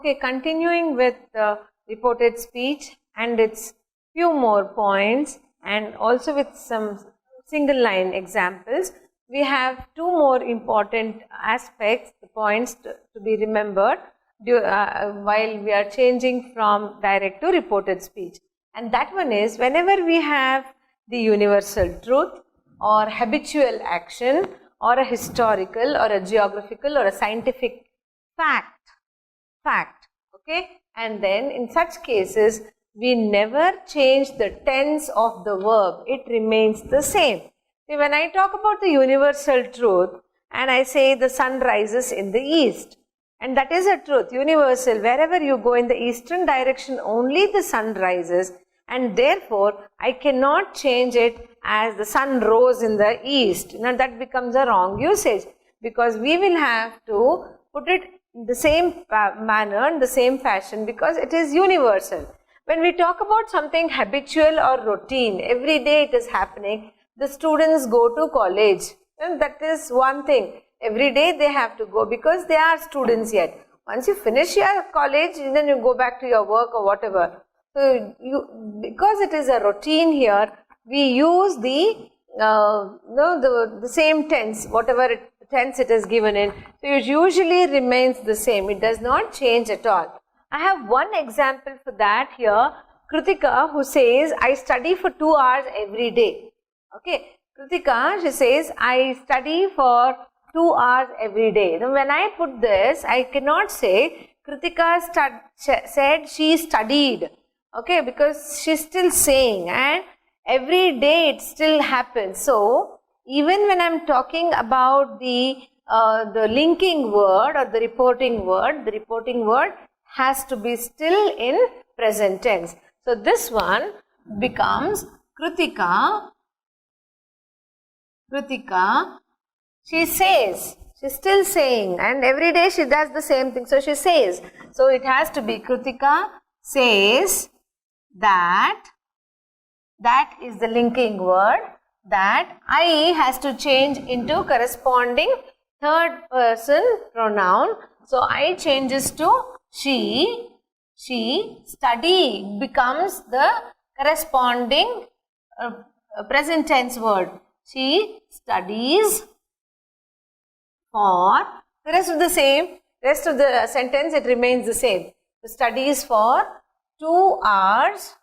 Okay, continuing with the reported speech and its few more points, and also with some single line examples, we have two more important aspects, the points to be remembered while we are changing from direct to reported speech. And that one is, whenever we have the universal truth or habitual action or a historical or a geographical or a scientific fact, okay, and then in such cases we never change the tense of the verb, it remains the same. See, when I talk about the universal truth and I say the sun rises in the east, and that is a truth, universal, wherever you go in the eastern direction only the sun rises, and therefore I cannot change it as the sun rose in the east. Now that becomes a wrong usage, because we will have to put it in the same manner, in the same fashion, because it is universal. When we talk about something habitual or routine, every day it is happening, the students go to college, and that is one thing. Every day they have to go because they are students yet. Once you finish your college, then you go back to your work or whatever. So, because it is a routine here, we use the same tense, whatever tense it is given in. So, it usually remains the same. It does not change at all. I have one example for that here. Kritika, who says, I study for 2 hours every day. Okay. Kritika, she says, I study for 2 hours every day. Now, when I put this, I cannot say Kritika said she studied. Okay, because she's still saying, and every day it still happens. So, even when I'm talking about the linking word or the reporting word has to be still in present tense. So, this one becomes Kritika, she says, she's still saying, and every day she does the same thing. So, she says, so it has to be Kritika says that is the linking word, that I has to change into corresponding third person pronoun. So, I changes to she study becomes the corresponding present tense word. She studies for, the rest of the sentence it remains the same. So, studies for 2 hours.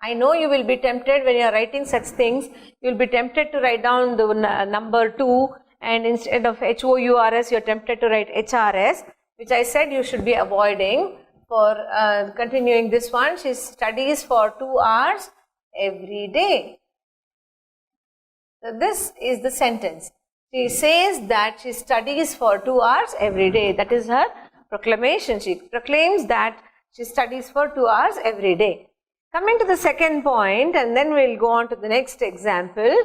I know you will be tempted when you are writing such things, you will be tempted to write down the number 2, and instead of HOURS you are tempted to write HRS, which I said you should be avoiding. For continuing this one, she studies for 2 hours every day. So, this is the sentence. She says that she studies for 2 hours every day. That is her proclamation. She proclaims that she studies for 2 hours every day. Coming to the second point, and then we will go on to the next example.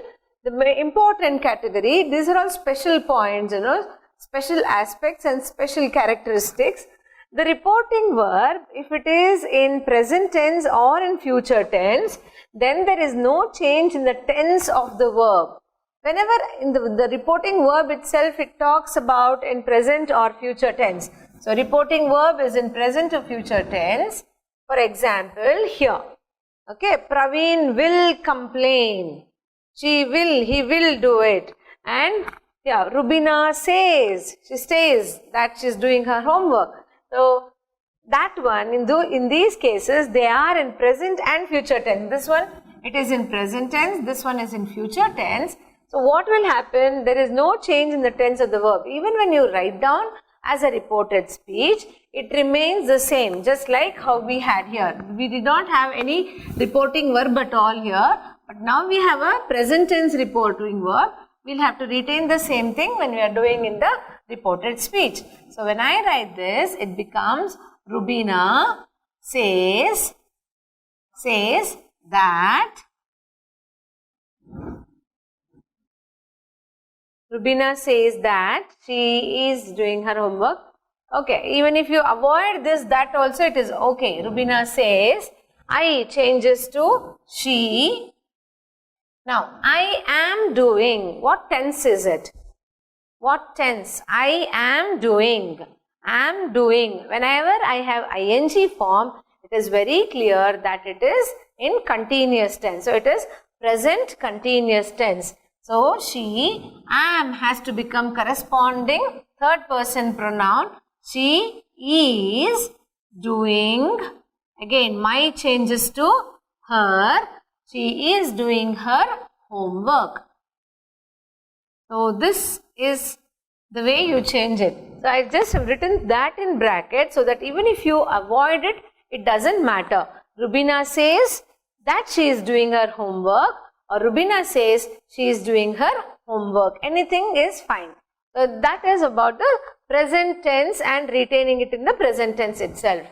The important category, these are all special points, special aspects and special characteristics. The reporting verb, if it is in present tense or in future tense, then there is no change in the tense of the verb. Whenever in the reporting verb itself, it talks about in present or future tense. So, reporting verb is in present or future tense. For example, here, okay, Praveen will complain. She will, he will do it. And yeah, Rubina says, she says that she is doing her homework. So, that one, in these cases, they are in present and future tense. This one, it is in present tense. This one is in future tense. So, what will happen? There is no change in the tense of the verb. Even when you write down as a reported speech, it remains the same, just like how we had here. We did not have any reporting verb at all here, but now we have a present tense reporting verb. We will have to retain the same thing when we are doing in the reported speech. So, when I write this, it becomes Rubina says that she is doing her homework. Okay, even if you avoid this, that also it is okay. Rubina says, I changes to she. Now, I am doing, what tense is it? What tense? I am doing. am doing. Whenever I have ing form, it is very clear that it is in continuous tense. So, it is present continuous tense. So, she, am has to become corresponding third person pronoun. She is doing, again my changes to her, she is doing her homework. So, this is the way you change it. So, I just have written that in brackets so that even if you avoid it, it doesn't matter. Rubina says that she is doing her homework, or Rubina says she is doing her homework. Anything is fine. So, that is about the present tense and retaining it in the present tense itself.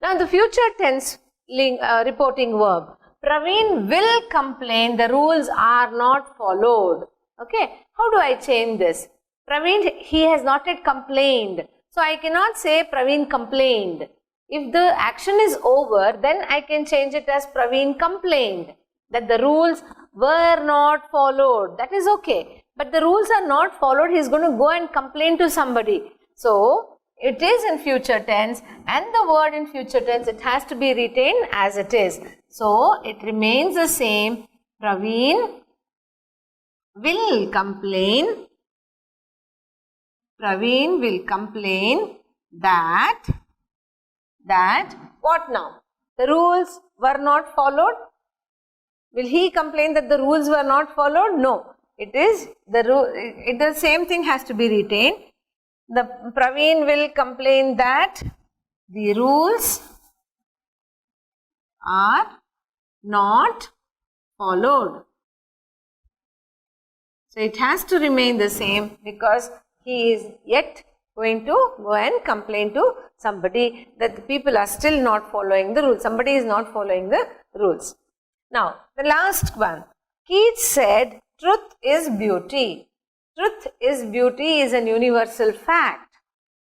Now, the future tense reporting verb. Praveen will complain the rules are not followed. Okay, how do I change this? Praveen, he has not yet complained. So, I cannot say Praveen complained. If the action is over, then I can change it as Praveen complained that the rules were not followed. That is okay. But the rules are not followed, he is going to go and complain to somebody. So, it is in future tense, and the word in future tense, it has to be retained as it is. So, it remains the same. Praveen will complain. Praveen will complain that what now? The rules were not followed. Will he complain that the rules were not followed? No. It is the same thing has to be retained. The Praveen will complain that the rules are not followed. So, it has to remain the same because he is yet going to go and complain to somebody that the people are still not following the rules. Somebody is not following the rules. Now, the last one. Keats said, truth is beauty. Truth is beauty is an universal fact.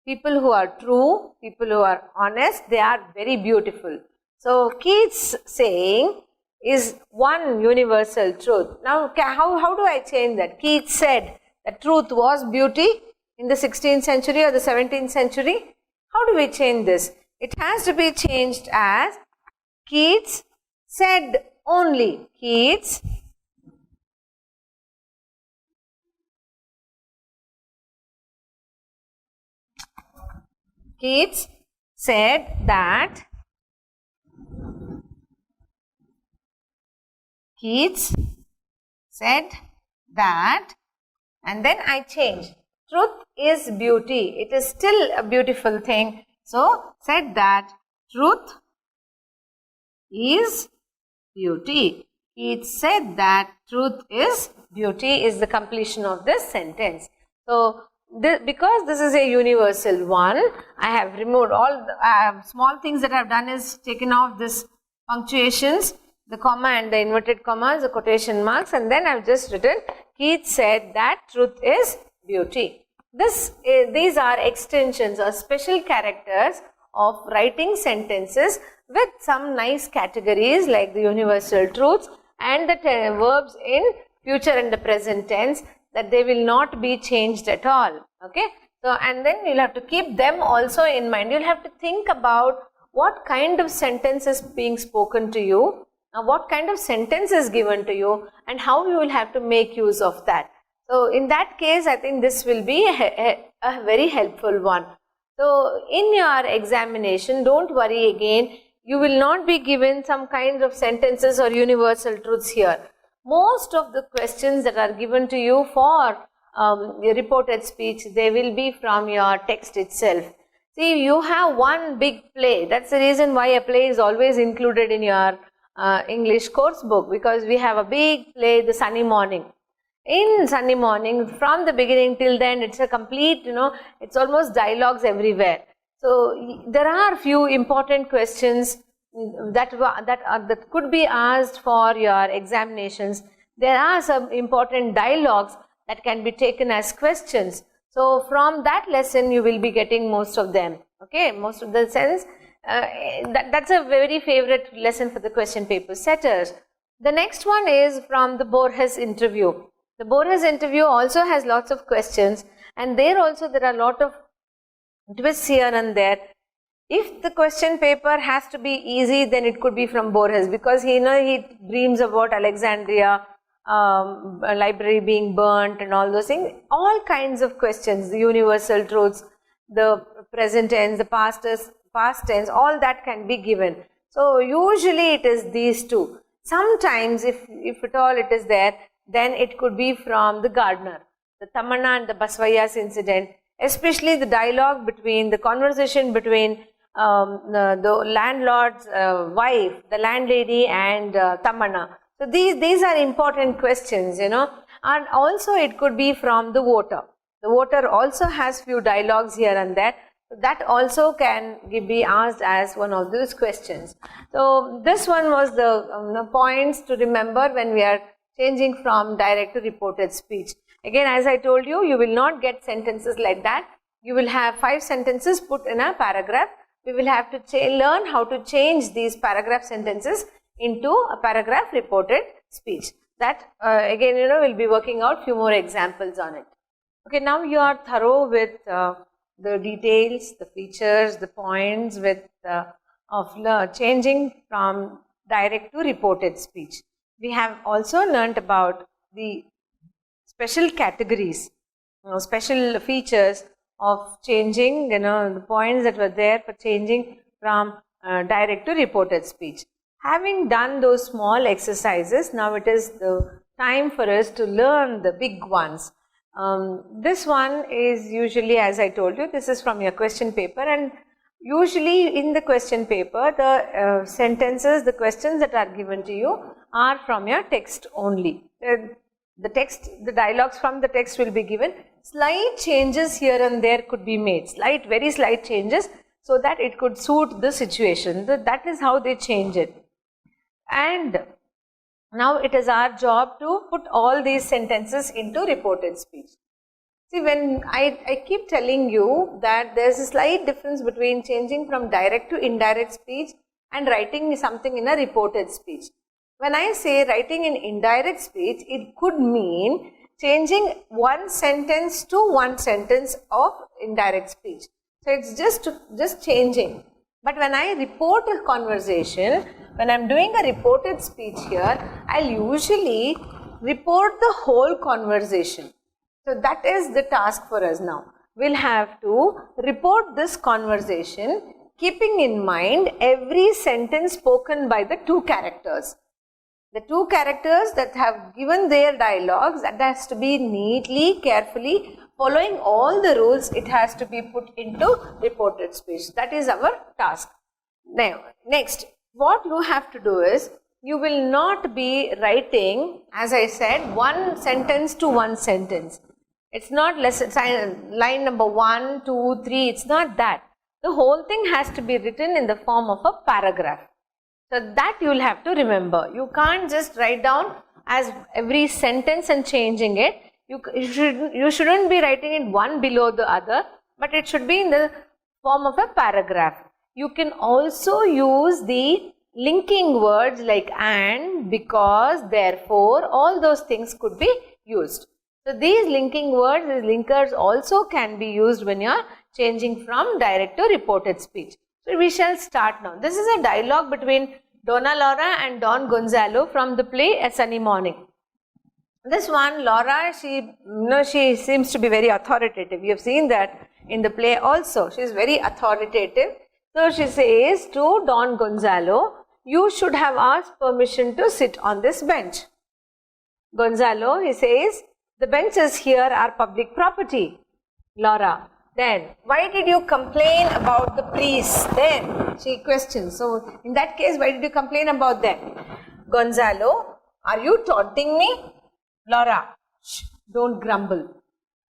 People who are true, people who are honest, they are very beautiful. So, Keats saying is one universal truth. Now, how do I change that? Keats said that truth was beauty in the 16th century or the 17th century. How do we change this? It has to be changed as Keats said only. Keats said that. Keats said that, and then I change. Truth is beauty. It is still a beautiful thing. So, said that truth is beauty. Keats said that truth is beauty is the completion of this sentence. So, because this is a universal one, I have removed all the small things that I have done is taken off this punctuations, the comma and the inverted commas, the quotation marks, and then I have just written Keats said that truth is beauty. These are extensions or special characters of writing sentences with some nice categories like the universal truths and the verbs in future and the present tense, that they will not be changed at all. Okay. So, and then you will have to keep them also in mind. You will have to think about what kind of sentence is being spoken to you, what kind of sentence is given to you, and how you will have to make use of that. So, in that case, I think this will be a very helpful one. So, in your examination, don't worry again, you will not be given some kind of sentences or universal truths here. Most of the questions that are given to you for your reported speech, they will be from your text itself. See, you have one big play. That's the reason why a play is always included in your English course book, because we have a big play, The Sunny Morning. In Sunny Morning, from the beginning till the end, it's a complete, it's almost dialogues everywhere. So, there are few important questions that could be asked for your examinations. There are some important dialogues that can be taken as questions. So, from that lesson, you will be getting most of them. Okay, most of the sense. That's a very favorite lesson for the question paper setters. The next one is from the Borges interview. The Borges interview also has lots of questions, and there also there are a lot of twists here and there. If the question paper has to be easy, then it could be from Borges, because he dreams about Alexandria library being burnt and all those things. All kinds of questions, the universal truths, the present tense, the past tense, all that can be given. So usually it is these two. Sometimes if at all it is there, then it could be from the gardener, the Tamanna and the Basvaya's incident, especially the dialogue between, the conversation between the landlord's wife, the landlady, and Tamanna. So these are important questions, and also it could be from the voter. The voter also has few dialogues here and there. So that also can be asked as one of those questions. So this one was the points to remember when we are changing from direct to reported speech. Again, as I told you, you will not get sentences like that. You will have 5 sentences put in a paragraph. We will have to learn how to change these paragraph sentences into a paragraph reported speech. That again, we'll be working out few more examples on it. Okay, now you are thorough with the details, the features, the points of changing from direct to reported speech. We have also learnt about the special categories, special features of changing, the points that were there for changing from direct to reported speech. Having done those small exercises, now it is the time for us to learn the big ones. This one is usually, as I told you, this is from your question paper, and usually in the question paper, the sentences, the questions that are given to you are from your text only. The text, the dialogues from the text will be given. Slight changes here and there could be made, very slight changes, so that it could suit the situation. That is how they change it. And now it is our job to put all these sentences into reported speech. See, when I keep telling you that there is a slight difference between changing from direct to indirect speech and writing something in a reported speech. When I say writing in indirect speech, it could mean changing one sentence to one sentence of indirect speech. So it's just changing. But when I report a conversation, when I'm doing a reported speech here, I'll usually report the whole conversation. So that is the task for us now. We'll have to report this conversation, keeping in mind every sentence spoken by the 2 characters. The 2 characters that have given their dialogues, that has to be neatly, carefully, following all the rules, it has to be put into reported speech. That is our task. Now, next, what you have to do is, you will not be writing, as I said, one sentence to one sentence. It's not line number 1, 2, 3, it's not that. The whole thing has to be written in the form of a paragraph. So that you will have to remember. You can't just write down as every sentence and changing it. You shouldn't be writing it one below the other, but it should be in the form of a paragraph. You can also use the linking words like and, because, therefore, all those things could be used. So these linking words, these linkers also can be used when you are changing from direct to reported speech. So we shall start now. This is a dialogue between Donna Laura and Don Gonzalo from the play A Sunny Morning. This one, Laura, she seems to be very authoritative. You have seen that in the play also. She is very authoritative. So she says to Don Gonzalo, you should have asked permission to sit on this bench. Gonzalo, he says, the benches here are public property. Laura, then why did you complain about the priests then? She questions. So in that case, why did you complain about them? Gonzalo, are you taunting me? Laura, shh, don't grumble.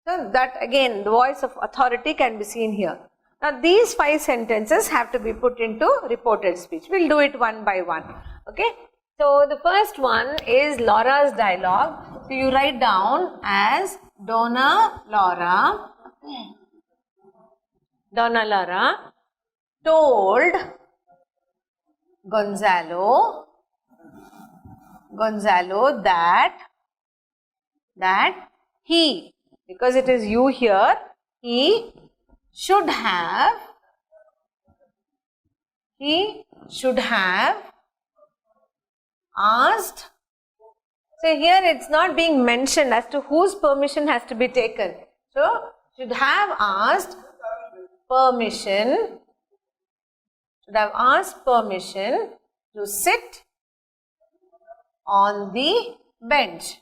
So that again, the voice of authority can be seen here. Now these 5 sentences have to be put into reported speech. We'll do it one by one. Okay. So the first one is Laura's dialogue. So you write down as Donna Laura told Gonzalo that he, because it is you here, he should have asked. So here it's not being mentioned as to whose permission has to be taken. So should have asked permission, to sit on the bench.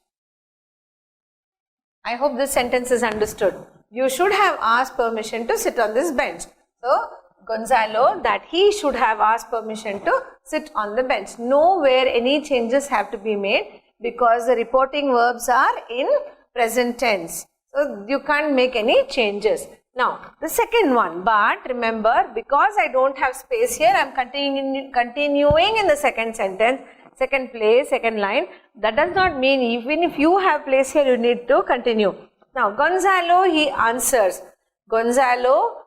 I hope this sentence is understood. You should have asked permission to sit on this bench. So Gonzalo, that he should have asked permission to sit on the bench. Nowhere any changes have to be made because the reporting verbs are in present tense. So you can't make any changes. Now the second one, but remember, because I don't have space here, I am continuing in the second sentence, second place, second line. That does not mean even if you have place here, you need to continue. Now Gonzalo, he answers. Gonzalo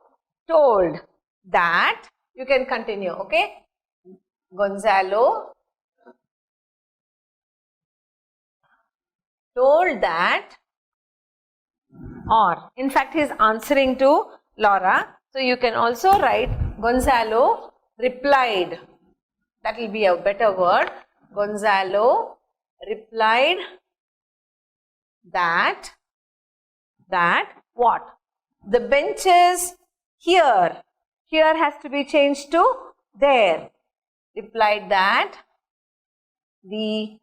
told that, you can continue, okay? Gonzalo told that, or in fact he is answering to Laura. So you can also write Gonzalo replied. That will be a better word. Gonzalo replied that what? The benches here has to be changed to there. Replied that the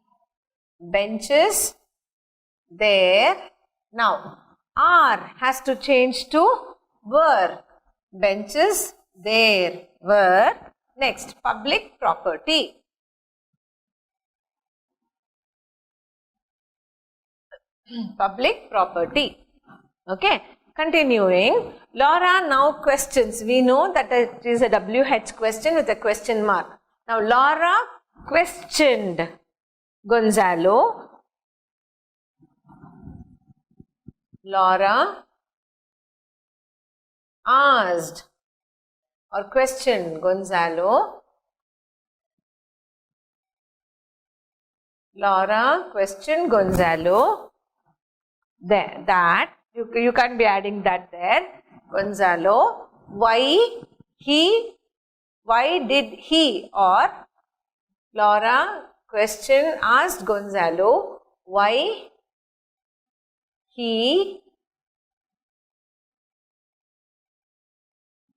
benches there. Now are has to change to were. Benches there were. Next, public property. Public property. Okay. Continuing, Laura now questions. We know that it is a WH question with a question mark. Now Laura questioned Gonzalo. Laura asked or questioned Gonzalo. Laura questioned Gonzalo that you can't be adding that there. Gonzalo, why did he, or Laura asked Gonzalo why he,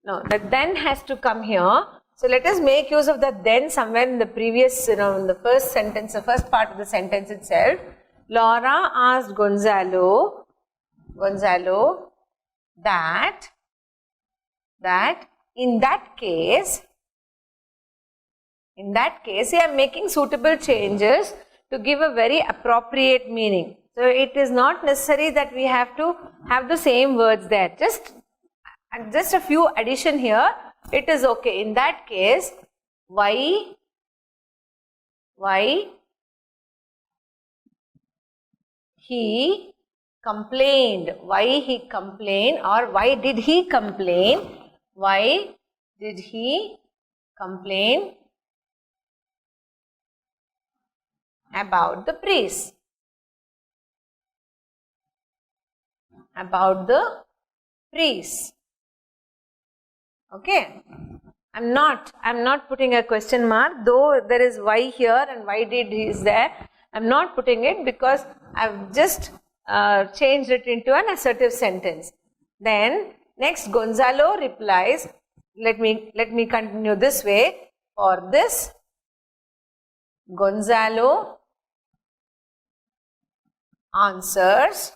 no, the then has to come here. So let us make use of the then somewhere in the previous, in the first sentence, the first part of the sentence itself. Laura asked Gonzalo that in that case I am making suitable changes to give a very appropriate meaning. So it is not necessary that we have to have the same words there. Just a few addition here. It is okay. In that case, why he complained, or why did he complain? Why did he complain about the priest? About the priest. Okay. I'm not putting a question mark, though there is why here and why did he is there. I'm not putting it because I've just changed it into an assertive sentence. Then next Gonzalo replies. Let me continue this way. For this, Gonzalo answers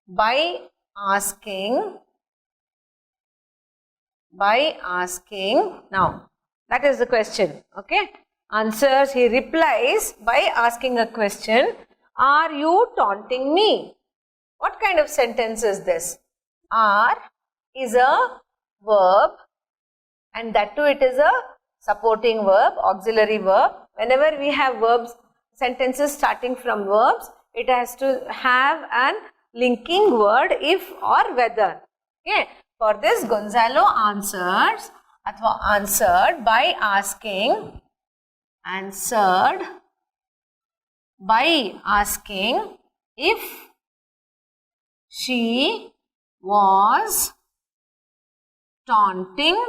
by asking. Now that is the question. Okay. Answers, he replies by asking a question. Are you taunting me? What kind of sentence is this? Are is a verb, and that too it is a supporting verb, auxiliary verb. Whenever we have verbs, sentences starting from verbs, it has to have an linking word if or whether. Okay. For this, Gonzalo answered by asking if she was taunting,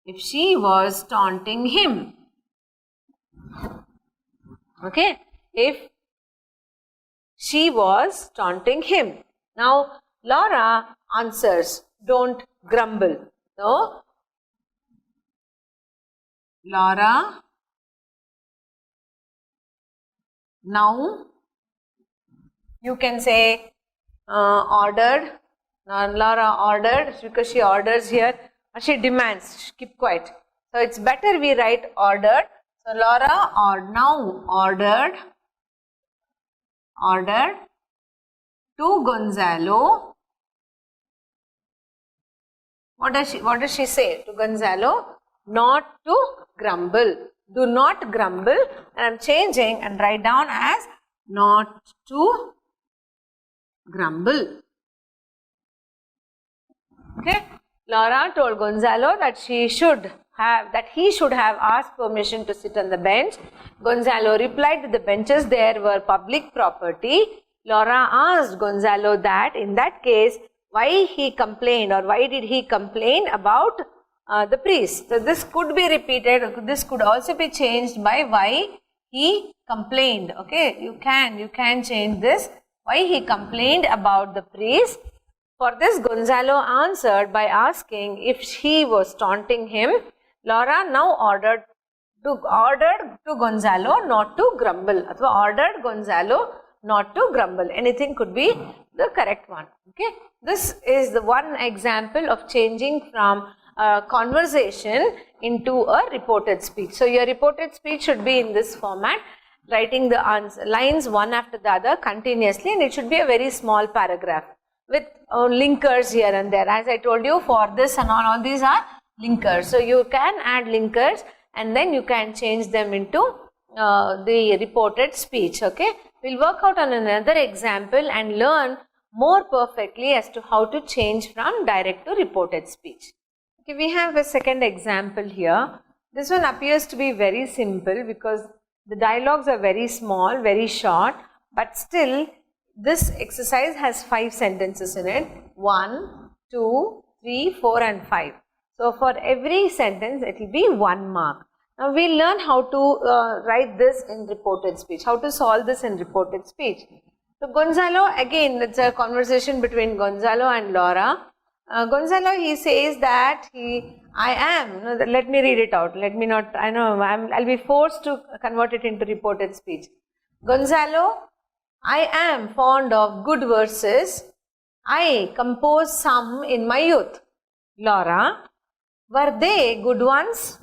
if she was taunting him. Okay, if she was taunting him. Now, Laura answers, don't grumble. So, Laura now you can say ordered. Now, Laura ordered because she orders here, or she demands, keep quiet. So, it's better we write ordered. So, Laura now ordered to Gonzalo. What does she say to Gonzalo? Not to grumble. Do not grumble. And I am changing and write down as not to grumble. Okay. Laura told Gonzalo that he should have asked permission to sit on the bench. Gonzalo replied that the benches there were public property. Laura asked Gonzalo that in that case, why he complained, or why did he complain about the priest. So, this could be repeated. This could also be changed by why he complained. Okay, you can change this. Why he complained about the priest. For this, Gonzalo answered by asking if she was taunting him. Laura now ordered to Gonzalo not to grumble. Or ordered Gonzalo not to grumble. Anything could be the correct one. Okay, this is the one example of changing from a conversation into a reported speech. So, your reported speech should be in this format, writing the lines one after the other continuously, and it should be a very small paragraph with linkers here and there. As I told you, for this and all these are linkers. So, you can add linkers and then you can change them into the reported speech. Okay, we will work out on another example and learn more perfectly as to how to change from direct to reported speech. Okay, we have a second example here. This one appears to be very simple because the dialogues are very small, very short, but still this exercise has 5 sentences in it. 1, 2, 3, 4 and 5. So, for every sentence it will be 1 mark. Now, we will learn how to write this in reported speech, how to solve this in reported speech. So, Gonzalo, again it's a conversation between Gonzalo and Laura. Gonzalo, he says that let me read it out, I'll be forced to convert it into reported speech. Gonzalo, I am fond of good verses. I composed some in my youth. Laura, were they good ones?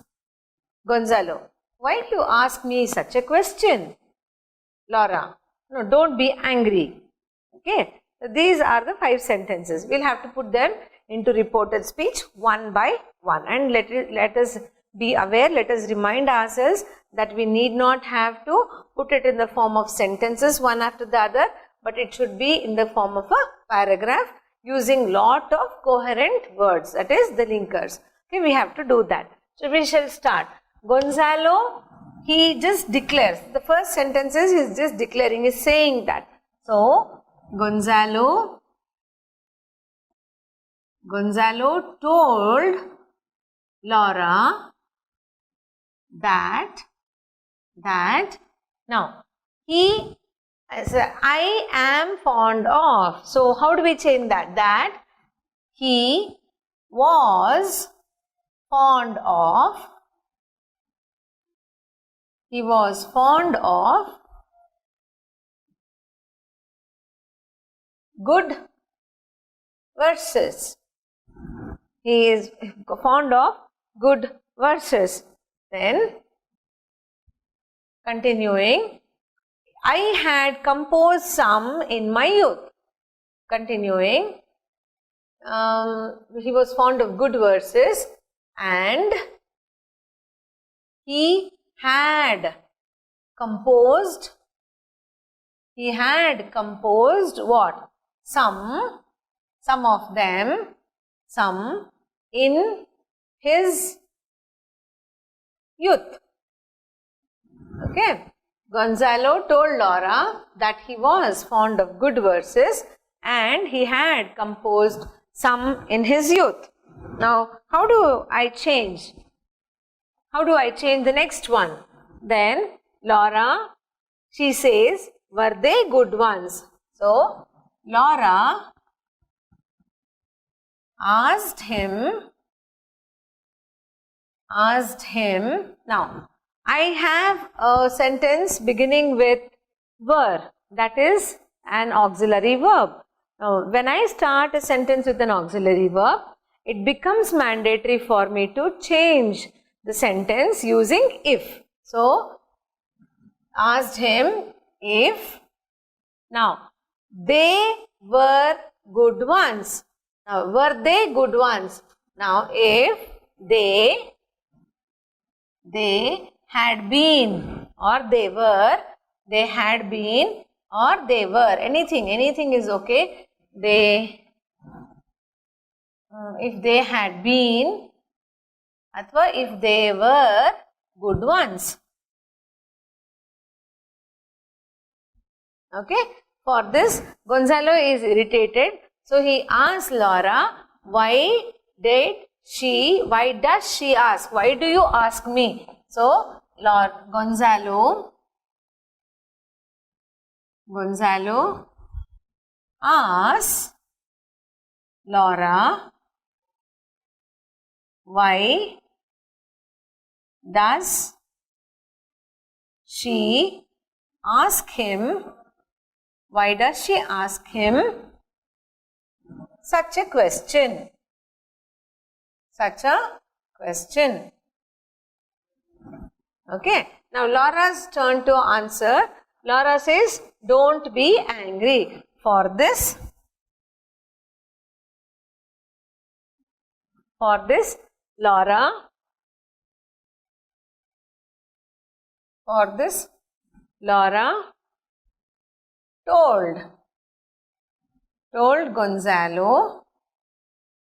Gonzalo, why do you ask me such a question? Laura, no, don't be angry. Okay, so these are the 5 sentences. We'll have to put them into reported speech one by one, and let us be aware, let us remind ourselves that we need not have to put it in the form of sentences one after the other, but it should be in the form of a paragraph using lot of coherent words, that is the linkers. Okay, we have to do that. So, we shall start. Gonzalo, he just declares, the first sentences he is just declaring, he is saying that. So, Gonzalo told Laura that now I am fond of. So, how do we change that? That he was fond of. He was fond of good verses. He is fond of good verses. Then, continuing, I had composed some in my youth. Continuing, he was fond of good verses and he had composed what? Some of them, some in his youth. Okay. Gonzalo told Laura that he was fond of good verses and he had composed some in his youth. Now, how do I change? How do I change the next one? Then Laura, she says, were they good ones? So, Laura asked him. Now, I have a sentence beginning with were, that is an auxiliary verb. Now, when I start a sentence with an auxiliary verb, it becomes mandatory for me to change the sentence using if. So, asked him if. Now, they were good ones. Now, were they good ones? Now, if they had been, or they were, they had been, or they were, anything is okay. If they had been, athwa if they were good ones. Okay, for this Gonzalo is irritated, so he asks Laura, why does she ask? Why do you ask me? So Gonzalo asks Laura, why does she ask him? Why does she ask him such a question? Okay. Now, Laura's turn to answer. Laura says, don't be angry. For this, Laura told Gonzalo,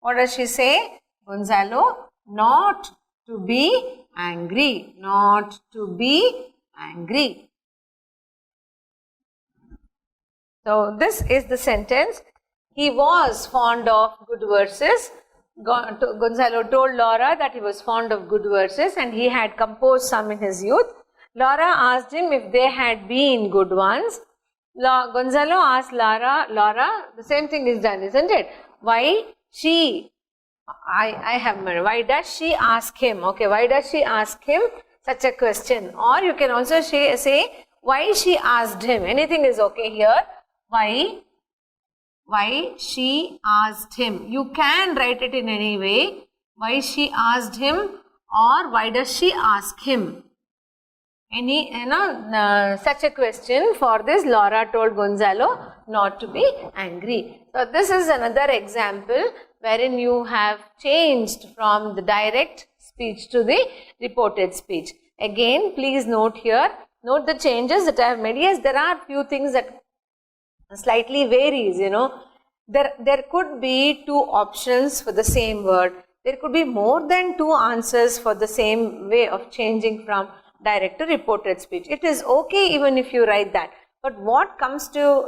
what does she say? Gonzalo, not to be angry. So, this is the sentence. He was fond of good verses. Gonzalo told Laura that he was fond of good verses and he had composed some in his youth. Laura asked him if they had been good ones. Gonzalo asked Laura, the same thing is done, isn't it? Why does she ask him? Okay, why does she ask him such a question? Or you can also say why she asked him. Anything is okay here. Why she asked him. You can write it in any way. Why she asked him or why does she ask him? Such a question. For this, Laura told Gonzalo not to be angry. So, this is another example wherein you have changed from the direct speech to the reported speech. Again, please note here, note the changes that I have made. Yes, there are few things that slightly varies, There could be two options for the same word. There could be more than two answers for the same way of changing from direct to reported speech. It is okay even if you write that. But what comes to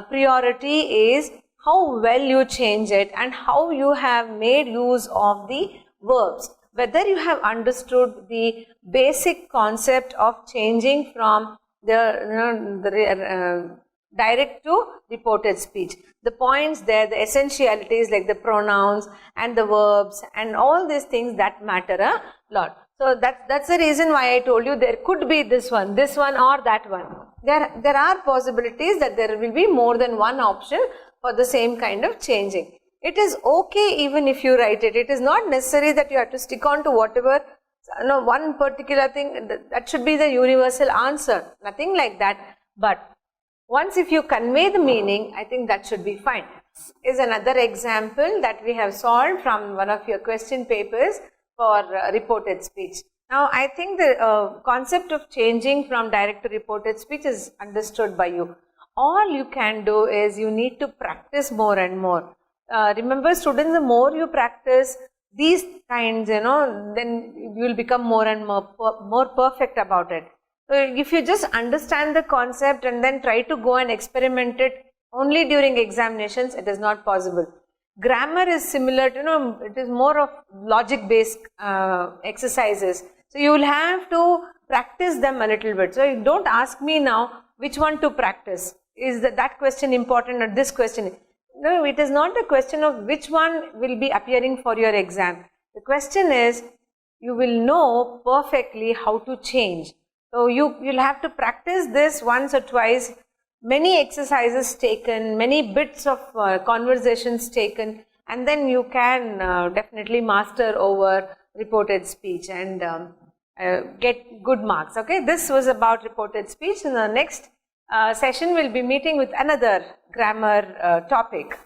priority is how well you change it and how you have made use of the verbs. Whether you have understood the basic concept of changing from the direct to reported speech. The points there, the essentialities like the pronouns and the verbs and all these things that matter a lot. So that's the reason why I told you there could be this one or that one. There are possibilities that there will be more than one option for the same kind of changing. It is okay even if you write it. It is not necessary that you have to stick on to whatever, one particular thing that should be the universal answer. Nothing like that. But once if you convey the meaning, I think that should be fine. This is another example that we have solved from one of your question papers for reported speech. Now, I think the concept of changing from direct to reported speech is understood by you. All you can do is you need to practice more and more. Remember students, the more you practice these kinds, then you will become more and more perfect about it. So, if you just understand the concept and then try to go and experiment it Only during examinations it is not possible. Grammar is similar to, it is more of logic based exercises. So you will have to practice them a little bit. So you don't ask me now which one to practice. Is that question important or this question? No, it is not a question of which one will be appearing for your exam. The question is, you will know perfectly how to change. So you'll have to practice this once or twice, many exercises taken, many bits of conversations taken, and then you can definitely master over reported speech and get good marks. Okay, this was about reported speech. In the next session, we'll be meeting with another grammar topic.